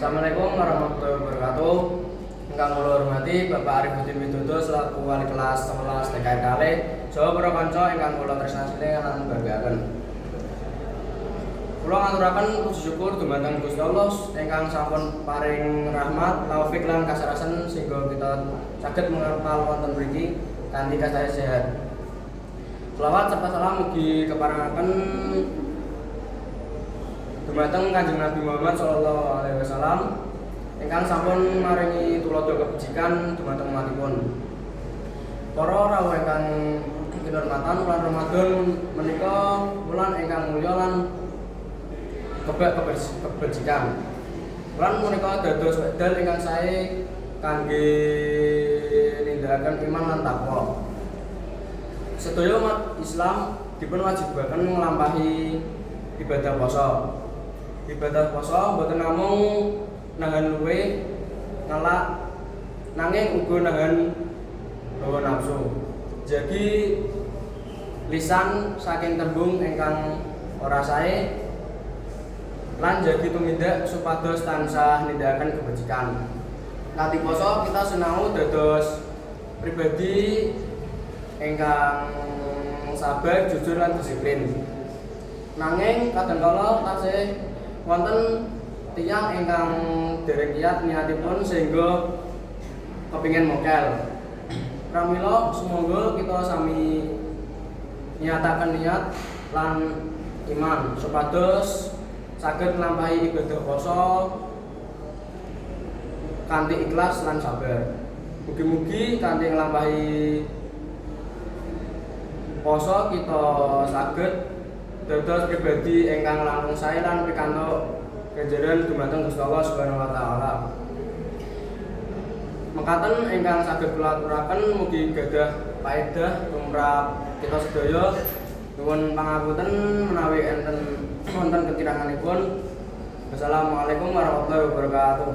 Assalamualaikum warahmatullahi wabarakatuh. Ingkang kula hormati Bapak Arifuddin Widodo selaku Wali Kelas 11 TKI Kale. Saha para kanca ingkang kula tresnani lan banggaken. Kula ngaturaken puji syukur dumateng Gusti Allah ingkang sampun paring rahmat, taufik lan kasarasan sehingga kita saged menghafal wonten mriki kanthi kasaya sehat. Selawat serta salam mugi keparengaken dumateng Kanjeng Nabi Muhammad sallallahu alaihi wasallam ingkang sampun maringi tulodo kebajikan dumateng umatipun. Para rawuh ingkang kinurmatan, wulan Ramadan menika wulan ingkang mulya lan kebajikan. Wulan menika dados wedal ingkang sae kangge nindakaken iman lan takwa. Sedaya umat Islam dipun wajibaken nglampahi ibadah puasa. Ibadah puasa boten namung nahan luwe ngelak nanging uga nahan hawa nafsu. Jadi lisan saking tembung ingkang ora sae lan jagi tumindak supados tansah nindakaken kebajikan. Kanthi puasa kita sinau dados pribadi ingkang sabar, jujur lan disiplin. Nanging kadangkala tasih wonten tiyang ingkang dereng kiyat niatipun sehingga kepingin mokel. Pramila sumangga kita sami nyataken niat lan iman supados saged nglampahi ibadah puasa kanthi ikhlas lan sabar. Mugi-mugi kanthi nglampahi puasa kita saged dados pribadi ingkang langkung sae lan pikantuk ganjaran dumateng Gusti Allah Subhanahu wa taala. Mekaten ingkang saged kula aturaken mugi gadah paedah tumrap kita sedaya. Nuwun pangapunten menawi enten wonten kekuranganipun. Wassalamualaikum warahmatullahi wabarakatuh.